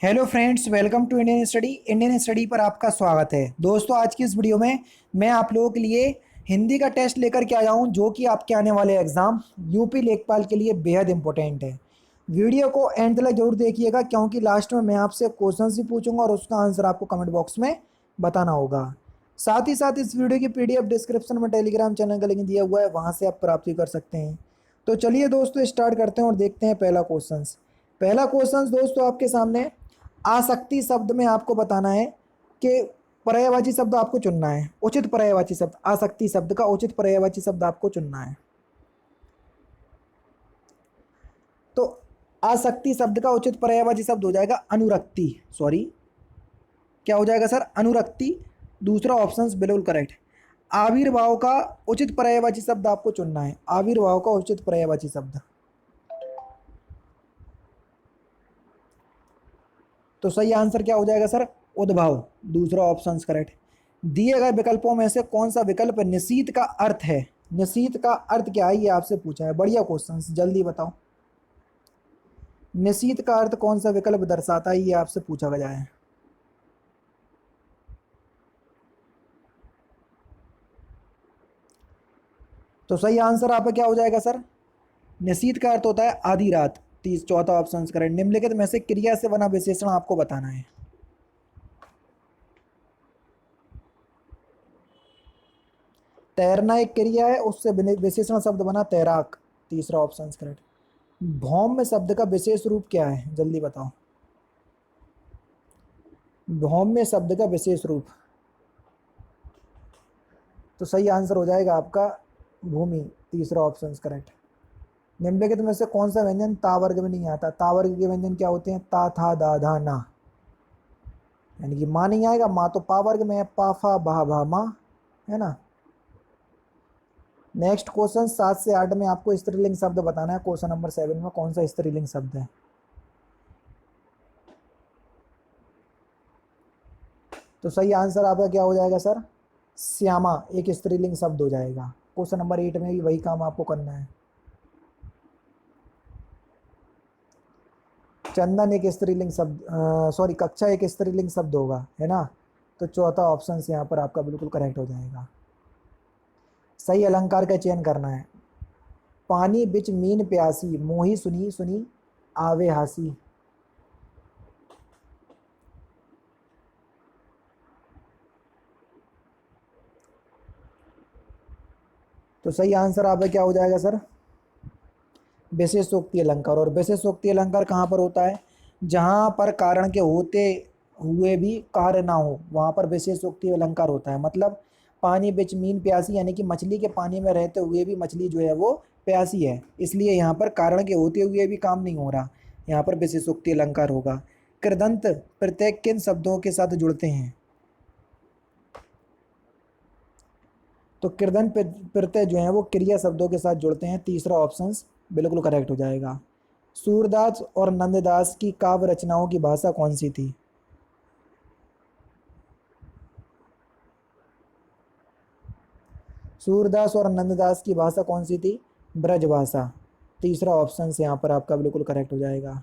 Hello friends, welcome to Indian study पर आपका स्वागत है। दोस्तों, आज की इस वीडियो में मैं आप लोगों के लिए हिंदी का टेस्ट लेकर के आया हूं, जो कि आपके आने वाले एग्ज़ाम यूपी लेखपाल के लिए बेहद इंपॉर्टेंट है। वीडियो को एंड तक जरूर देखिएगा, क्योंकि लास्ट में मैं आपसे क्वेश्चन भी पूछूंगा और उसका आंसर आपको कमेंट बॉक्स में बताना होगा। साथ ही साथ इस वीडियो की पीडीएफ डिस्क्रिप्शन में टेलीग्राम चैनल का लिंक दिया हुआ है, वहाँ से आप प्राप्त भी कर सकते हैं। तो चलिए दोस्तों, स्टार्ट करते हैं और देखते हैं पहला क्वेश्चन दोस्तों आपके सामने। आसक्ति शब्द में आपको बताना है कि पर्यायवाची शब्द आपको चुनना है। उचित पर्यायवाची शब्द, आसक्ति शब्द का उचित पर्यायवाची शब्द आपको चुनना है। तो आसक्ति शब्द का उचित पर्यायवाची शब्द हो जाएगा अनुरक्ति। सॉरी, क्या हो जाएगा सर? अनुरक्ति। दूसरा ऑप्शन बिल्कुल करेक्ट। आविर्भाव का उचित पर्यायवाची शब्द आपको चुनना है। आविर्भाव का उचित पर्यायवाची शब्द, तो सही आंसर क्या हो जाएगा सर? उद्भव। दूसरा ऑप्शन करेक्ट। दिए गए विकल्पों में से कौन सा विकल्प निशीथ का अर्थ है? निशीथ का अर्थ क्या है, ये आपसे पूछा है। बढ़िया क्वेश्चन, जल्दी बताओ। निशीथ का अर्थ कौन सा विकल्प दर्शाता है, ये आपसे पूछा गया है। तो सही आंसर आपका क्या हो जाएगा सर? निशीथ का अर्थ होता है आधी रात। चौथा ऑप्शन करेक्ट। निम्नलिखित में से क्रिया से बना विशेषण आपको बताना है। तैरना एक क्रिया है, उससे विशेषण शब्द बना तैराक। तीसरा ऑप्शन करेक्ट। भौम शब्द का विशेष रूप क्या है, जल्दी बताओ। भौम्य शब्द का विशेष रूप, तो सही आंसर हो जाएगा आपका भूमि। तीसरा ऑप्शन करेक्ट। निम्नलिखित में से कौन सा व्यंजन ता वर्ग में नहीं आता? ता वर्ग के व्यंजन क्या होते हैं? ता, था, दा, धा, ना। यानी कि माँ नहीं आएगा, माँ तो पा वर्ग में है। पा, फा, भा, भा, माँ, है ना। नेक्स्ट क्वेश्चन 7 से 8 में आपको स्त्रीलिंग शब्द बताना है। क्वेश्चन नंबर 7 में कौन सा स्त्रीलिंग शब्द है? तो सही आंसर आपका क्या हो जाएगा सर? श्यामा एक स्त्रीलिंग शब्द हो जाएगा। क्वेश्चन नंबर 8 में भी वही काम आपको करना है। चंदन एक स्त्रीलिंग शब्द, सॉरी, कक्षा एक स्त्रीलिंग शब्द होगा, है ना। तो चौथा ऑप्शन यहाँ पर आपका बिल्कुल करेक्ट हो जाएगा। सही अलंकार का चयन करना है। पानी बिच मीन प्यासी, मोही सुनी सुनी आवे हासी। तो सही आंसर आपका क्या हो जाएगा सर? विशेषोक्ति अलंकार। और विशेषोक्ति अलंकार कहाँ पर होता है? जहाँ पर कारण के होते हुए भी कार्य ना हो, वहाँ पर विशेषोक्ति अलंकार होता है। मतलब पानी बिच मीन प्यासी, यानी कि मछली के पानी में रहते हुए भी मछली जो है वो प्यासी है, इसलिए यहाँ पर कारण के होते हुए भी काम नहीं हो रहा, यहाँ पर विशेषोक्ति अलंकार होगा। कृदंत प्रत्यय किन शब्दों के साथ जुड़ते हैं? तो कृदंत प्रत्यय जो है वो क्रिया शब्दों के साथ जुड़ते हैं। तीसरा ऑप्शन बिल्कुल करेक्ट हो जाएगा। सूरदास और नंददास की काव्य रचनाओं की भाषा कौन सी थी? सूरदास और नंददास की भाषा कौन सी थी? ब्रज भाषा। तीसरा ऑप्शन यहाँ पर आपका बिल्कुल करेक्ट हो जाएगा।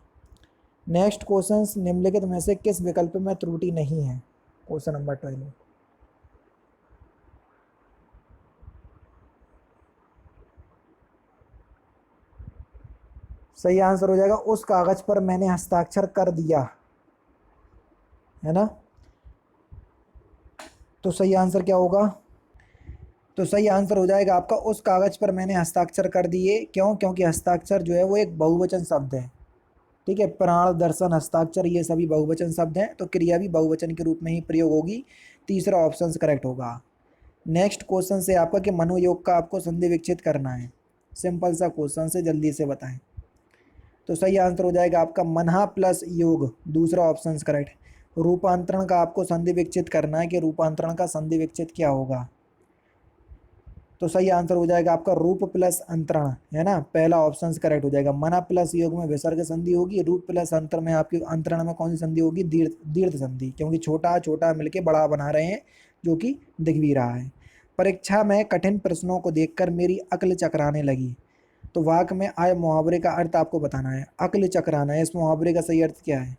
नेक्स्ट क्वेश्चन, निम्नलिखित में से किस विकल्प में त्रुटि नहीं है? Question number 12। सही आंसर हो जाएगा उस कागज पर मैंने हस्ताक्षर कर दिया, है ना। तो सही आंसर क्या होगा? तो सही आंसर हो जाएगा आपका उस कागज पर मैंने हस्ताक्षर कर दिए। क्यों? क्योंकि हस्ताक्षर जो है वो एक बहुवचन शब्द है। ठीक है, प्राण, दर्शन, हस्ताक्षर, ये सभी बहुवचन शब्द हैं, तो क्रिया भी बहुवचन के रूप में ही प्रयोग होगी। तीसरा ऑप्शन करेक्ट होगा। नेक्स्ट क्वेश्चन से आपका कि मनोयोग का आपको संधि विच्छेद करना है। सिंपल सा क्वेश्चन से जल्दी से बताएं। तो सही आंसर हो जाएगा आपका मनहा प्लस योग। दूसरा ऑप्शन करेक्ट। रूपांतरण का आपको संधि विच्छेद करना है कि रूपांतरण का संधि विच्छेद क्या होगा। तो सही आंसर हो जाएगा आपका रूप प्लस अंतरण, है ना। पहला ऑप्शन करेक्ट हो जाएगा। मना प्लस योग में विसर्ग संधि होगी। रूप प्लस अंतर में आपकी अंतरण में कौन सी संधि होगी? दीर्घ दीर्घ संधि, क्योंकि छोटा छोटा मिलके बड़ा बना रहे हैं, जो कि दिख भी रहा है। परीक्षा में कठिन प्रश्नों को देखकर मेरी अक्ल चकराने लगी। तो वाक्य में आए मुहावरे का अर्थ आपको बताना है। अक्ल चकराना है, इस मुहावरे का सही अर्थ क्या है?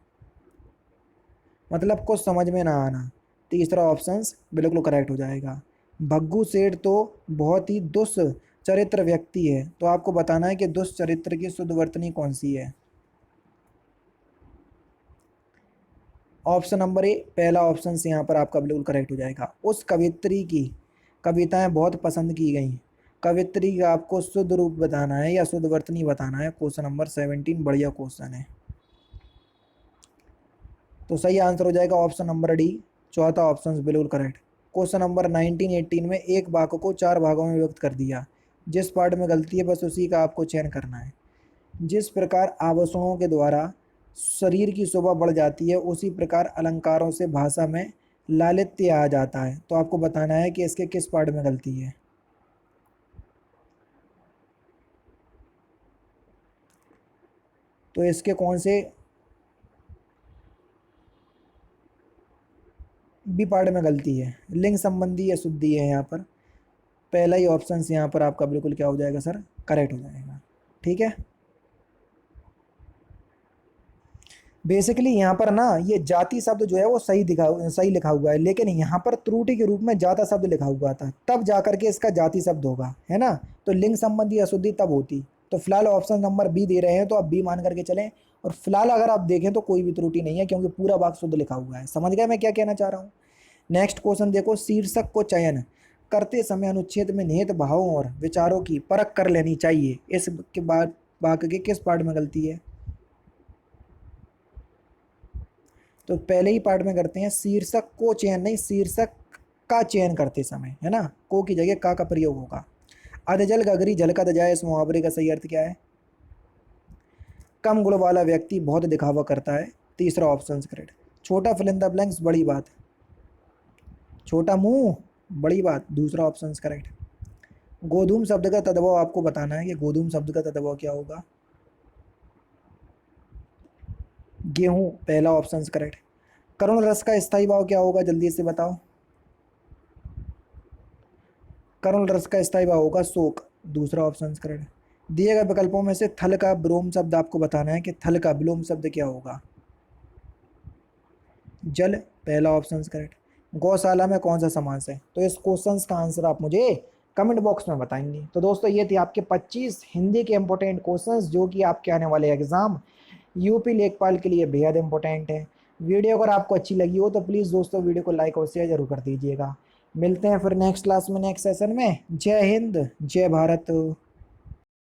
मतलब कुछ समझ में ना आना। तीसरा ऑप्शन बिल्कुल करेक्ट हो जाएगा। भग्गू सेठ तो बहुत ही दुष्चरित्र व्यक्ति है, तो आपको बताना है कि दुष्चरित्र की शुद्ध वर्तनी कौन सी है। ऑप्शन नंबर ए, पहला ऑप्शन से यहाँ पर आपका बिल्कुल करेक्ट हो जाएगा। उस कवित्री की कविताएं बहुत पसंद की गई। कवित्री का आपको शुद्ध रूप बताना है या शुद्ध वर्तनी बताना है। क्वेश्चन नंबर 17 बढ़िया क्वेश्चन है। तो सही आंसर हो जाएगा ऑप्शन नंबर डी, चौथा ऑप्शन बिल्कुल करेक्ट। क्वेश्चन नंबर 1918 में एक वाक्य को 4 भागों में व्यक्त कर दिया। जिस पार्ट में गलती है बस उसी का आपको चयन करना है। जिस प्रकार आभूषणों के द्वारा शरीर की शोभा बढ़ जाती है, उसी प्रकार अलंकारों से भाषा में लालित्य आ जाता है। तो आपको बताना है कि इसके किस पार्ट में गलती है। तो इसके कौन से बी पार्ट में गलती है। लिंग संबंधी या शुद्धि है यहाँ पर। पहला ही ऑप्शन यहाँ पर आपका बिल्कुल क्या हो जाएगा सर, करेक्ट हो जाएगा। ठीक है। बेसिकली यहाँ पर ना ये जाति शब्द जो है वो सही लिखा हुआ है, लेकिन यहाँ पर त्रुटि के रूप में जाता शब्द लिखा हुआ था, तब जाकर के इसका जाति शब्द होगा, है ना। तो लिंग संबंधी अशुद्धि तब होती। तो फिलहाल ऑप्शन नंबर बी दे रहे हैं, तो आप बी मान करके चलें। और फिलहाल अगर आप देखें तो कोई भी त्रुटि नहीं है, क्योंकि पूरा वाक्य शुद्ध लिखा हुआ है। समझ गए मैं क्या कहना चाह रहा हूँ। नेक्स्ट क्वेश्चन देखो, शीर्षक को चयन करते समय अनुच्छेद में निहित भावों और विचारों की परख कर लेनी चाहिए। इसके बाद वाक्य के किस पार्ट में गलती है। तो पहले ही पार्ट में करते हैं, शीर्षक को चयन नहीं, शीर्षक का चयन करते समय, है ना, को की जगह का प्रयोग होगा। अधजल गगरी झलकत जाए, इस मुहावरे का सही अर्थ क्या है। कम गुण वाला व्यक्ति बहुत दिखावा करता है। तीसरा ऑप्शन करेक्ट। छोटा फिल इन द ब्लैंक्स, बड़ी बात, छोटा मुंह बड़ी बात, दूसरा ऑप्शन करेक्ट। गोधूम शब्द का तद्भव आपको बताना है कि गोधूम शब्द का तद्भव क्या होगा। गेहूं, पहला ऑप्शन करेक्ट। करुण रस का स्थायी भाव क्या होगा, जल्दी से बताओ। करुण रस का स्थायी भाव होगा शोक, दूसरा ऑप्शन करेक्ट। दिए गए विकल्पों में से थल का विलोम शब्द आपको बताना है कि थल का विलोम शब्द क्या होगा। जल, पहला ऑप्शन करेक्ट। गौशाला में कौन सा समास है। तो इस क्वेश्चन का आंसर आप मुझे कमेंट बॉक्स में बताएंगे। तो दोस्तों ये थे आपके 25 हिंदी के इंपॉर्टेंट क्वेश्चंस, जो कि आपके आने वाले एग्जाम यूपी लेखपाल के लिए बेहद इंपॉर्टेंट है। वीडियो अगर आपको अच्छी लगी हो तो प्लीज़ दोस्तों वीडियो को लाइक और शेयर जरूर कर दीजिएगा। मिलते हैं फिर नेक्स्ट क्लास में, नेक्स्ट सेशन में। जय हिंद, जय भारत।